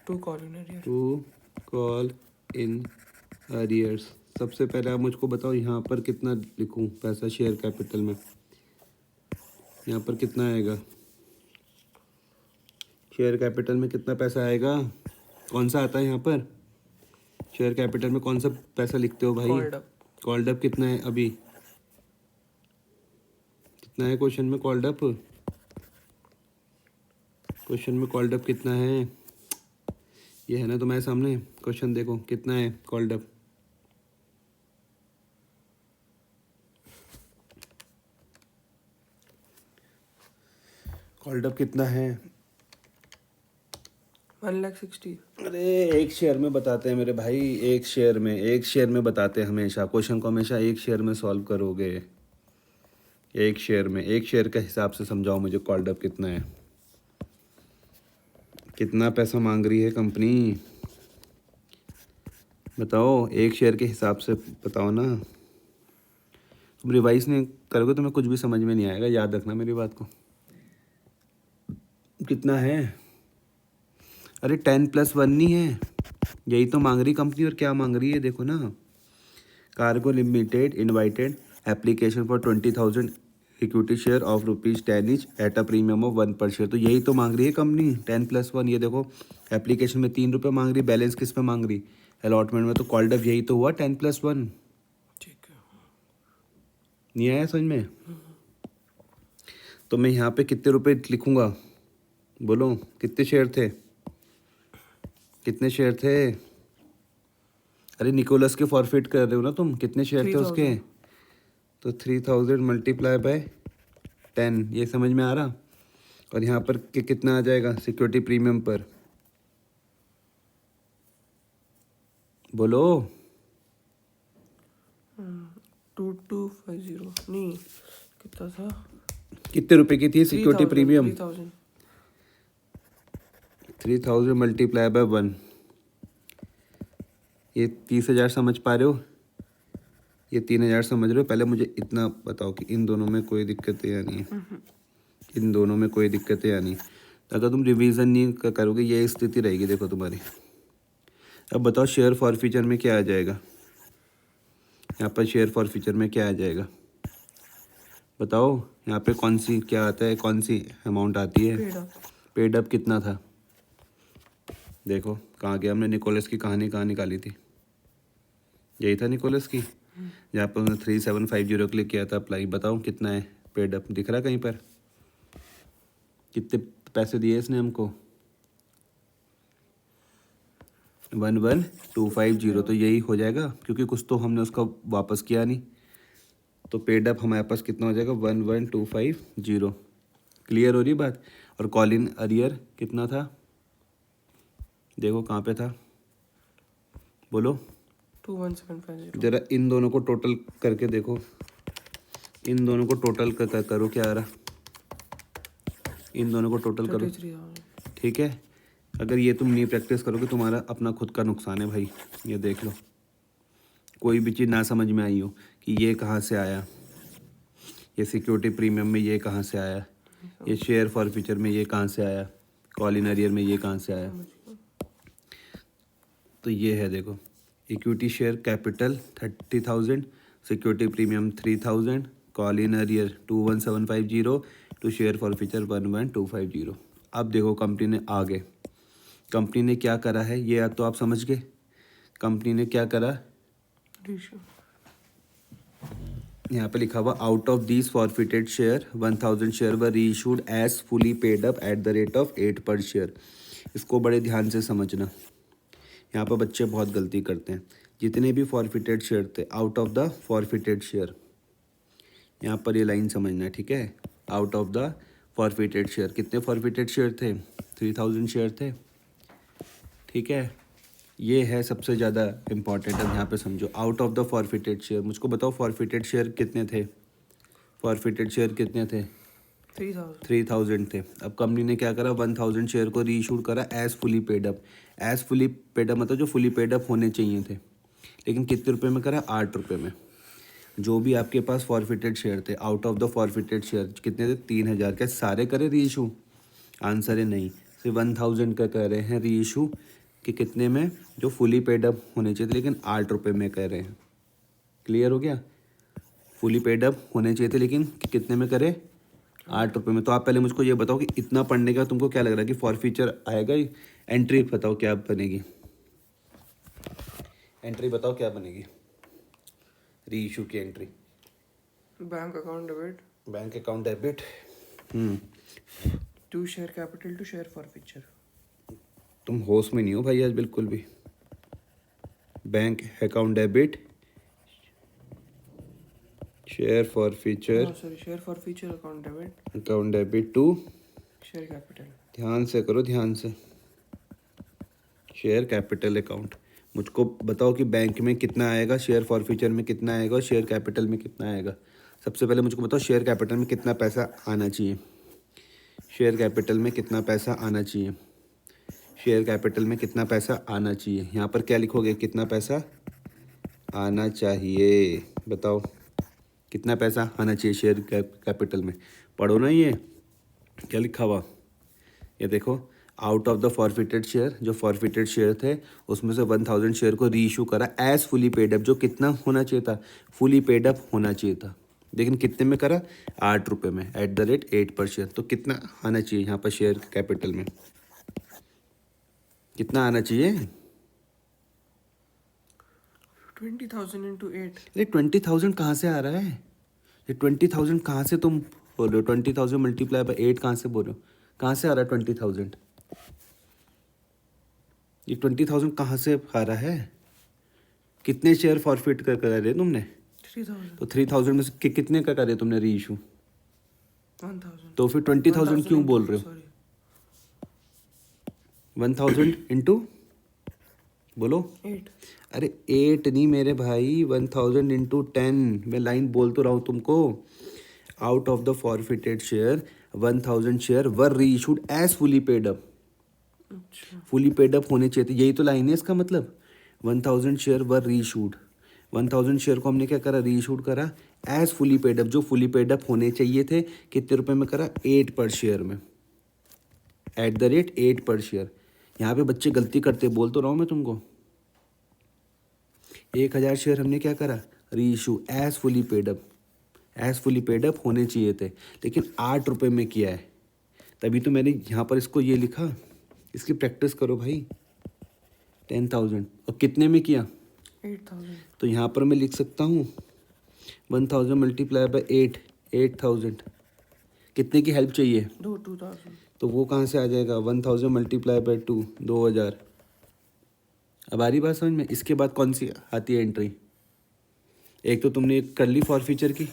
to call in arrear to call in arrears. सबसे पहले आप मुझको बताओ यहाँ पर कितना लिखूँ पैसा शेयर कैपिटल में? यहाँ पर कितना आएगा? शेयर कैपिटल में कितना पैसा आएगा? कौन सा आता है यहाँ पर? शेयर कैपिटल में कौन सा पैसा लिखते हो भाई? कॉल्ड अप कॉल्ड अप कितना है अभी? कितना है क्वेश्चन में कॉल्ड अप? क्वेश्चन में कॉल्ड अप कितना है? ये है ना तुम्हारे सामने क्वेश्चन, देखो कितना है कॉल्ड अप। कॉल्ड अप कितना है? 1,60,000 अरे एक शेयर में बताते हैं मेरे भाई, एक शेयर में बताते हैं हमेशा। क्वेश्चन को हमेशा एक शेयर में सॉल्व करोगे। एक शेयर के हिसाब से समझाओ मुझे कॉल्ड अप कितना है? कितना पैसा मांग रही है कंपनी? बताओ, एक शेयर के हिसाब से बताओ ना। तुम रिवाइज नहीं करोगे तो मैं कुछ भी समझ में नहीं आएगा, याद रखना मेरी बात को। कितना है? अरे 10+1 नहीं है, यही तो मांग रही कंपनी। और क्या मांग रही है देखो ना, cargo limited invited application for 20,000 equity share of ₹10 each at a premium of 1 पर शेयर। तो यही तो मांग रही है कंपनी, 10+1। ये देखो एप्लीकेशन में ₹3 मांग रही, बैलेंस किस पे मांग रही, अलॉटमेंट में। तो कॉल्ड अप यही तो हुआ 10+1। ठीक है। नहीं आया समझ में? तो मैं यहाँ पे कितने रुपए लिखूंगा, बोलो कितने शेयर थे, कितने शेयर थे? अरे निकोलस के फॉरफिट कर रहे हो ना तुम, कितने शेयर थे उसके? 3,000। तो 3,000 मल्टीप्लाई बाय 10, ये समझ में आ रहा? और यहाँ पर कितना आ जाएगा सिक्योरिटी प्रीमियम पर, बोलो। 2250 नहीं, कितना था? कितने रुपए की थी सिक्योरिटी 3,000, प्रीमियम? 3,000। 3,000 मल्टीप्लाई बाय 1, ये 30,000 समझ पा रहे हो? ये 3,000 समझ रहे हो? पहले मुझे इतना बताओ कि इन दोनों में कोई दिक्कतें या नहीं है, इन दोनों में कोई दिक्कतें या नहीं। तो अगर तुम रिवीजन नहीं करोगे ये स्थिति रहेगी देखो तुम्हारी। अब बताओ शेयर फॉर फ्यूचर में क्या आ जाएगा, यहाँ पर शेयर फॉर फ्यूचर में क्या आ जाएगा बताओ। यहाँ पे कौन सी क्या आता है, कौन सी अमाउंट आती है? Paid up. पेड अप कितना था देखो, कहाँ गया? हमने निकोलस की कहानी कहाँ निकाली थी, यही था निकोलस की, जहाँ पर हमने 3750 के लिए किया था अप्लाई। बताओ कितना है पेड अप, दिख रहा कहीं पर? कितने पैसे दिए इसने हमको? 11,250। तो यही हो जाएगा क्योंकि कुछ तो हमने उसका वापस किया नहीं। तो पेड अप हमारे पास कितना हो जाएगा? 11,250। क्लियर हो रही बात? और कॉल इन अरियर कितना था देखो, कहाँ पे था बोलो? 21,750। जरा इन दोनों को टोटल करके देखो, इन दोनों को टोटल करो क्या आ रहा, इन दोनों को टोटल करो। 33,000। ठीक है, अगर ये तुम नहीं प्रैक्टिस करोगे तुम्हारा अपना खुद का नुकसान है भाई। ये देख लो, कोई भी चीज़ ना समझ में आई हो कि ये कहाँ से आया, ये सिक्योरिटी प्रीमियम में ये कहाँ से आया, ये शेयर फॉर फ्यूचर में ये कहाँ से आया, कॉल इन अरियर में ये कहाँ से आया। तो ये है देखो, equity share capital 30,000, security premium 3,000, call in arrear 21,750 to share forfeiture 11,250। अब देखो कंपनी ने आगे, कंपनी ने क्या करा है ये तो आप समझ गए। कंपनी ने क्या करा, रीशू। यहाँ पे लिखा हुआ out of these forfeited share 1,000 share were reissued as fully paid up at the rate of 8 per share. इसको बड़े ध्यान से समझना, यहाँ पर बच्चे बहुत गलती करते हैं। जितने भी फॉरफिटेड शेयर थे out of the forfeited share, यहाँ पर ये लाइन समझना है ठीक है। Out of the forfeited share, कितने फॉरफिटेड शेयर थे? 3,000 शेयर थे, ठीक है। ये है सबसे ज़्यादा इम्पॉर्टेंट। अब यहाँ पे समझो, out of the forfeited share, मुझको बताओ फॉरफिटेड शेयर कितने थे? फॉरफिटेड शेयर कितने थे? 3,000। 3,000 थे। अब कंपनी ने क्या करा, 1,000 शेयर को रीइशूड करा as fully paid up. As fully paid up मतलब जो फुली पेड अप होने चाहिए थे, लेकिन कितने रुपए में करा? 8 रुपये में। जो भी आपके पास फॉरफिटेड शेयर थे out of the forfeited share कितने थे? 3,000। क्या सारे करे रीइशू? आंसर है नहीं, सिर्फ 1,000 का कह रहे हैं रीइशू कि कितने में? जो फुली पेड अप होने चाहिए थे, लेकिन 8 रुपये में कह रहे हैं। क्लियर हो गया? फुली पेड अप होने चाहिए थे लेकिन कितने में करे? 8 रुपये में। तो आप पहले मुझको ये बताओ कि इतना पढ़ने का तुमको क्या लग रहा है कि फॉर फ्यूचर आएगा ही? एंट्री बताओ क्या बनेगी, एंट्री बताओ क्या बनेगी री इशू की entry? Bank account debit bank account debit to share capital to share forfeiture. तुम होश में नहीं हो भाई आज बिल्कुल भी। Bank account debit share forfeiture, sorry, share forfeiture account debit to, share capital. ध्यान से करो ध्यान से, शेयर कैपिटल अकाउंट। मुझको बताओ कि बैंक में कितना आएगा, शेयर फॉर फ्यूचर में कितना आएगा और शेयर कैपिटल में कितना आएगा। सबसे पहले मुझको बताओ शेयर कैपिटल में कितना पैसा आना चाहिए, शेयर कैपिटल में कितना पैसा आना चाहिए, शेयर कैपिटल में कितना पैसा आना चाहिए। यहाँ पर क्या लिखोगे, कितना पैसा आना चाहिए बताओ। कितना पैसा आना चाहिए शेयर कैपिटल में? पढ़ो ना, ये क्या लिखा हुआ, ये देखो, out of the forfeited share, जो फॉरफिटेड शेयर थे उसमें से 1000 शेयर को री इशू करा एज फुली पेड अप, जो कितना होना चाहिए था, फुली पेड अप होना चाहिए था, लेकिन कितने में करा? 8 रुपये में @8 पर शेयर। तो कितना आना चाहिए यहाँ पर शेयर कैपिटल में? कितना आना चाहिए? 20,000 into 8. अरे 20,000 कहाँ से आ रहा है? ये 20,000 कहाँ से तुम बोल रहे हो? 20,000 मल्टीप्लाई बाय 8 कहाँ से बोल रहे हो? कहाँ से आ रहा है 20,000? ये 20,000 कहाँ से आ रहा है? कितने शेयर फॉरफिट कर रहे तुमने? 3,000. तो 3,000 में से कितने का करे तुमने री इशू? 1,000. तो फिर 20,000 क्यों बोल रहे हो? Sorry. 1000 इंटू बोलो। 8. अरे 8 नहीं मेरे भाई, 1000 इंटू 10। मैं लाइन बोल तो रहा हूँ तुमको। Out of the forfeited share 1000 share were reissued as fully paid up. अच्छा. फुली पेड अप होने चाहिए थे, यही तो लाइन है इसका मतलब। 1000 शेयर वर री इशूड, 1000 शेयर को हमने क्या करा? री इशूड करा एज फुली पेड अप, जो फुली पेड अप होने चाहिए थे। कितने रुपए में करा? 8 पर शेयर में, @8 पर शेयर। यहाँ पे बच्चे गलती करते, बोल तो रहा हूँ मैं तुमको। 1000 शेयर हमने क्या करा? Reissue as fully paid up, as fully paid up होने चाहिए थे, लेकिन 8 रुपये में किया है। तभी तो मैंने यहाँ पर इसको ये लिखा। इसकी प्रैक्टिस करो भाई। 10,000 और कितने में किया? 8,000. तो यहाँ पर मैं लिख सकता हूँ 1000 मल्टीप्लाई बाय 8, 8000। कितने की हेल्प चाहिए? 2,000. तो वो कहाँ से आ जाएगा? 1000 मल्टीप्लाई बाय 2, 2000। अब आ रही बात समझ में? इसके बाद कौन सी आती है एंट्री? एक तो तुमने कर ली फॉर फ्यूचर की,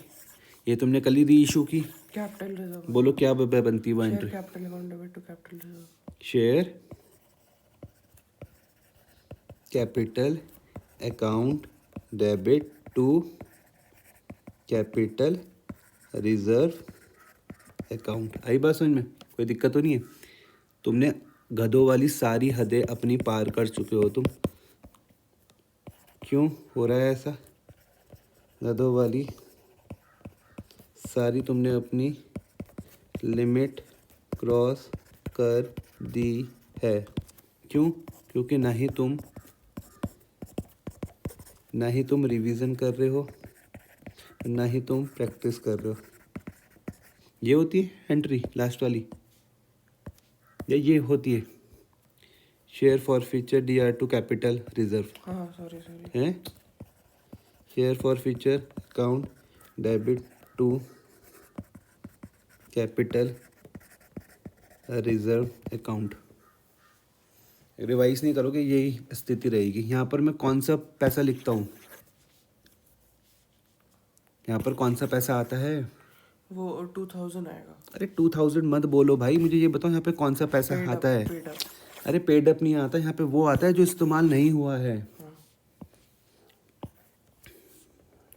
ये तुमने कर ली री इशू की। Capital reserve. बोलो क्या बनती है वो Share entry? capital account debit to capital reserve. Share capital account debit to capital reserve account. आई बात समझ में? कोई दिक्कत तो नहीं है? तुमने गधों वाली सारी हदें अपनी पार कर चुके हो तुम। क्यों हो रहा है ऐसा? गधों वाली सारी तुमने अपनी लिमिट क्रॉस कर दी है। क्यों? क्योंकि ना ही तुम रिवीजन कर रहे हो, ना ही तुम प्रैक्टिस कर रहे हो। ये होती है एंट्री लास्ट वाली, या ये होती है share forfeiture DR to capital reserve हाँ, sorry. है। Share forfeiture account debit to capital reserve account. Revise नहीं करोगे यही स्थिति रहेगी। यहाँ पर मैं कौन सा पैसा लिखता हूँ? यहाँ पर कौन सा पैसा आता है? वो 2,000 आएगा. अरे 2000 मत बोलो भाई, मुझे ये बताओ यहाँ पे कौन सा पैसा Paid up, आता है? paid up. अरे पेड अप नहीं आता, यहाँ पे वो आता है जो इस्तेमाल नहीं हुआ है। हाँ.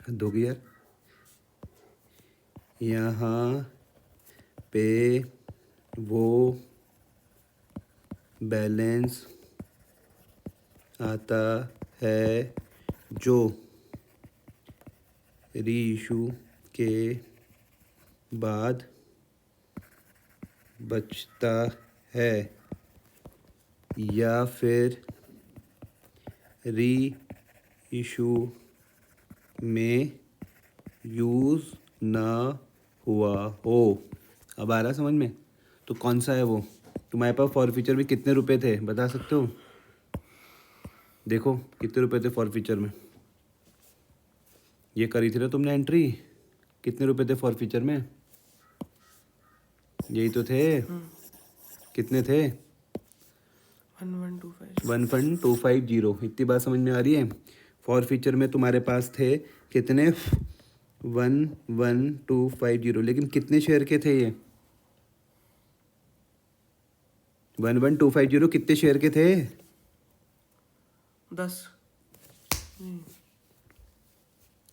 हद होगी यार। यहाँ पे वो बैलेंस आता है जो री इशू के बाद बचता है, या फिर री इशू में यूज़ ना हुआ हो। अब आ रहा समझ में? तो कौन सा है वो? तुम्हारे पास फॉर फ्यूचर में कितने रुपए थे बता सकते हो? देखो कितने रुपए थे फॉर फ्यूचर में। ये करी थी ना तुमने एंट्री। कितने रुपए थे फॉर फ्यूचर में? यही तो थे। कितने थे? 1125. 11250। इतनी बात समझ में आ रही है? फॉर फ्यूचर में तुम्हारे पास थे कितने? 11250। लेकिन कितने शेयर के थे ये? 11250 कितने शेयर के थे? 10. नहीं.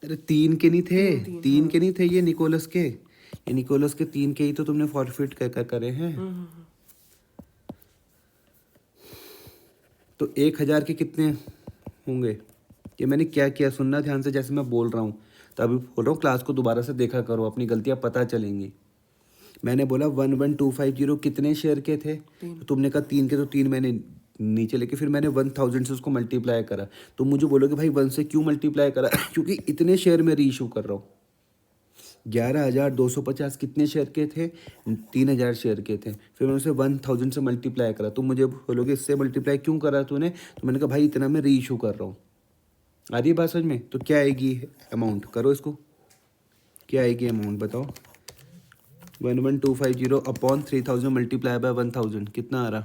अरे 3 के नहीं थे, तीन, 3 के नहीं थे ये निकोलस के। ये निकोलस के 3 के ही तो तुमने फॉरफिट करे हैं। तो 1000 के कितने होंगे? ये मैंने क्या किया सुनना ध्यान से, जैसे मैं बोल रहा हूँ तो अभी बोल रहा हूँ क्लास को दोबारा से देखा करो, अपनी गलतियाँ पता चलेंगी। मैंने बोला 11250 कितने शेयर के थे, तो तुमने कहा 3 के, तो 3 मैंने नीचे लेके फिर मैंने 1000 से उसको मल्टीप्लाई करा। तो मुझे बोलोगे भाई 1 से क्यों मल्टीप्लाई करा क्योंकि इतने शेयर में री इशू कर रहा हूँ। 11,250 कितने शेयर के थे, 3,000 शेयर के थे, फिर मैंने उसे 1000 से मल्टीप्लाई करा। तुम मुझे बोलोगे इससे मल्टीप्लाई क्यों करा तूने, तो मैंने कहा भाई इतना मैं री इशू कर रहा हूँ। आ रही है बात समझ में? तो क्या आएगी अमाउंट, करो इसको, क्या आएगी अमाउंट बताओ। 11250 अपॉन 3000 मल्टीप्लाई बाय 1000 कितना आ रहा,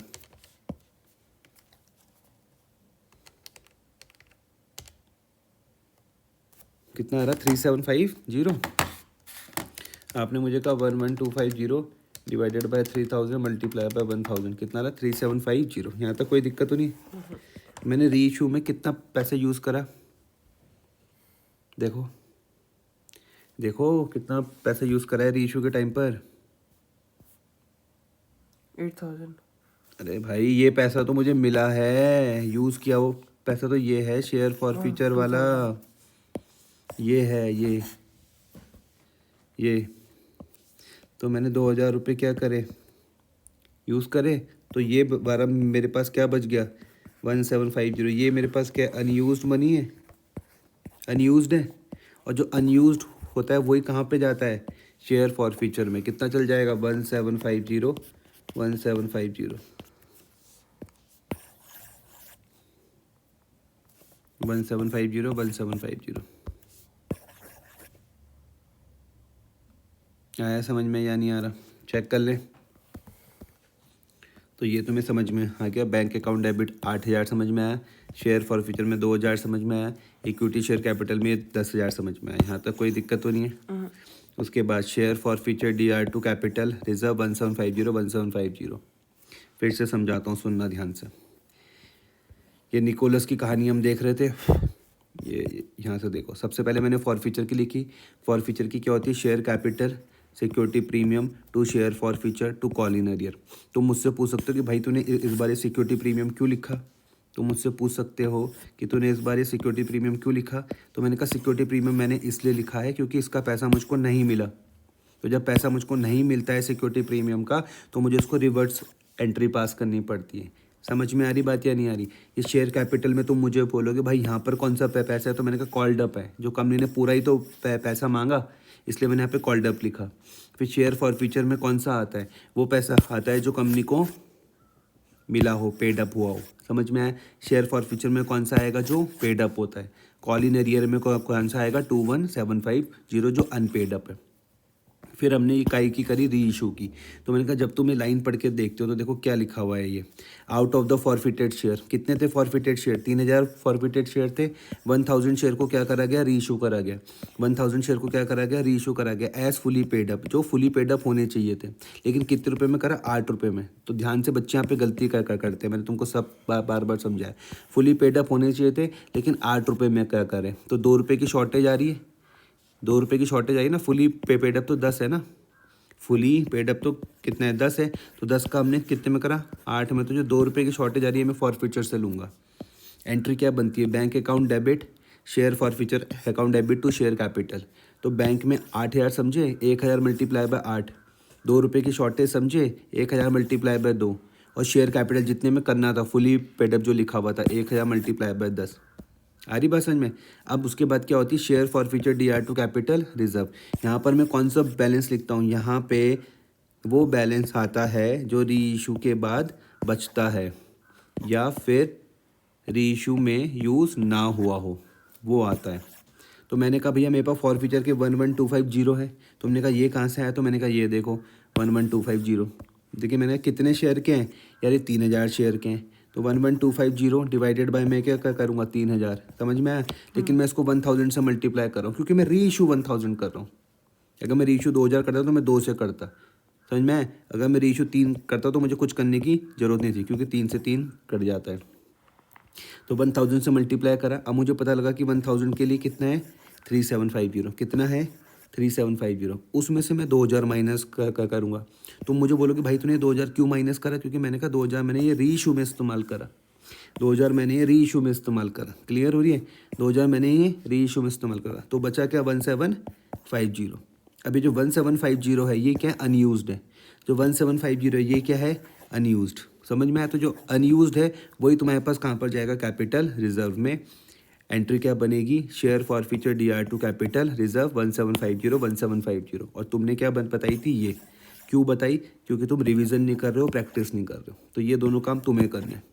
कितना आ रहा 3750। आपने मुझे कहा 11250 डिवाइडेड बाय 3000 मल्टीप्लाई बाय 1000 कितना आ रहा 3750। यहाँ तक कोई दिक्कत तो नहीं? मैंने री इशू में कितना पैसा यूज़ करा, देखो देखो कितना पैसा यूज़ करा है री इशू के टाइम पर। 8000। अरे भाई ये पैसा तो मुझे मिला है, यूज़ किया वो पैसा तो ये है शेयर फॉर फ्यूचर वाला, ये है ये तो मैंने 2000 रुपये क्या करे, यूज़ करे, तो ये 12 मेरे पास क्या बच गया 1750। ये मेरे पास क्या अनयूज्ड मनी है, अनयूज्ड है, और जो अनयूज्ड होता है वही कहाँ पे जाता है, शेयर फॉर फ्यूचर में। कितना चल जाएगा 1750 1750 1750 आया समझ में या नहीं आ रहा, चेक कर ले। तो ये तुम्हें समझ में आ गया। बैंक अकाउंट डेबिट 8000 समझ में आया, शेयर फॉर फ्यूचर में 2000 समझ में आया, इक्विटी शेयर कैपिटल में 10,000 समझ में आया। यहाँ तक कोई दिक्कत तो नहीं है? उसके बाद share for future DR2 capital reserve 1750 फिर से समझाता हूँ, सुनना ध्यान से। ये निकोलस की कहानी हम देख रहे थे, ये यहाँ से देखो। सबसे पहले मैंने फॉर फ्यूचर की लिखी। फॉर फ्यूचर की क्या होती है, share capital security premium to share forfeiture to call in arrear. तुम मुझसे पूछ सकते हो कि भाई तूने इस बार ये सिक्योरिटी प्रीमियम क्यों लिखा, तुम मुझसे पूछ सकते हो कि तूने इस बार ये सिक्योरिटी प्रीमियम क्यों लिखा। तो मैंने कहा सिक्योरिटी प्रीमियम मैंने इसलिए लिखा है क्योंकि इसका पैसा मुझको नहीं मिला। तो जब पैसा मुझको नहीं मिलता है सिक्योरिटी प्रीमियम का, तो मुझे उसको रिवर्स एंट्री पास करनी पड़ती है। समझ में आ रही बात या नहीं आ रही? ये शेयर कैपिटल में तुम मुझे बोलोगे भाई यहाँ पर कौन सा पैसा है, तो मैंने कहा कॉल्ड अप है, जो कंपनी ने पूरा ही तो पैसा मांगा, इसलिए मैंने यहाँ पे कॉल्ड अप लिखा। फिर शेयर फॉर फ्यूचर में कौन सा आता है, वो पैसा आता है जो कंपनी को मिला हो, पेड अप हुआ हो। समझ में आया? शेयर फॉर फ्यूचर में कौन सा आएगा, जो पेड अप होता है। कॉल इन अरियर में कौन सा आएगा, 21750 जो अनपेड अप है। फिर हमने इकाई की करी री इशू की। तो मैंने कहा जब तुम ये लाइन पढ़ के देखते हो तो देखो क्या लिखा हुआ है ये, out of the forfeited share. कितने थे फॉरफिटेड शेयर, 3000 फॉरफिटेड शेयर थे। 1000 शेयर को क्या करा गया, री इशू करा गया। 1000 शेयर को क्या करा गया, री इशू करा गया एज फुली पेड अप, जो फुली पेड अप होने चाहिए थे। लेकिन कितने रुपए में करा, 8 रुपये में। तो ध्यान से बच्चे यहाँ पे गलती करते हैं, मैंने तुमको सब बार बार समझाया। फुली पेड अप होने चाहिए थे लेकिन 8 रुपये में क्या करें, तो 2 रुपये की शॉर्टेज आ रही है, 2 रुपये की शॉर्टेज आई ना। फुली पेड अप तो 10 है ना, फुली पेड अप तो कितना है, 10 है। तो 10 का हमने कितने में करा, 8 में। तो जो 2 रुपये की शॉर्टेज आ रही है मैं फॉर फ्यूचर से लूँगा। एंट्री क्या बनती है, bank account debit share forfeiture account debit to share capital. तो बैंक में 8000 समझे, 1000 मल्टीप्लाई बाय 8, 2 रुपये की शॉर्टेज समझे, 1000 मल्टीप्लाई बाय 2, और शेयर कैपिटल जितने में करना था फुली पेड अप जो लिखा हुआ था 1000 मल्टीप्लाई बाय 10। आ रही बात समझ में? अब उसके बाद क्या होती है, share for future DR2 capital reserve. यहाँ पर मैं कौन सा बैलेंस लिखता हूँ, यहाँ पे वो बैलेंस आता है जो री इशू के बाद बचता है या फिर री इशू में यूज़ ना हुआ हो, वो आता है। तो मैंने कहा भैया मेरे पास फॉर फ्यूचर के 11250 है। तुमने कहा ये कहाँ से आया, तो मैंने कहा ये देखो 11250। देखिए मैंने कितने शेयर के हैं यार, ये 3000 शेयर के हैं। तो 11250 डिवाइडेड बाय मैं क्या करूँगा 3000, समझ में आया? लेकिन मैं इसको 1000 से मल्टीप्लाई कर रहा हूँ क्योंकि मैं री इशू 1000 कर रहा हूँ। अगर मैं री इशू 2000 करता तो मैं 2 से करता, समझ में आया? अगर मैं री इशू 3 करता तो मुझे कुछ करने की ज़रूरत नहीं थी क्योंकि 3 से 3 कट जाता है। तो 1000 से मल्टीप्लाई करा। अब मुझे पता लगा कि 1000 के लिए कितना है, 3750। कितना है, 3750। उसमें से मैं 2000 माइनस करूँगा। तुम मुझे बोलो कि भाई तूने 2000 क्यों माइनस करा, क्योंकि मैंने कहा 2000 मैंने ये री इशू में इस्तेमाल करा। 2000 मैंने ये री इशू में इस्तेमाल करा, क्लियर हो रही है। 2000 मैंने ये री इशू में इस्तेमाल करा, तो बचा क्या 1750। अभी जो 1750 है ये क्या है, अनयूज्ड है। जो 1750 है ये क्या है, अनयूज्ड। समझ में आया। तो जो अनयूज्ड है वही तुम्हारे पास कहाँ पर जाएगा, कैपिटल रिजर्व में। एंट्री क्या बनेगी, share for future DR2 capital reserve 1750। और तुमने क्या बताई थी ये, क्यों बताई, क्योंकि तुम रिवीजन नहीं कर रहे हो, प्रैक्टिस नहीं कर रहे हो। तो ये दोनों काम तुम्हें करने हैं।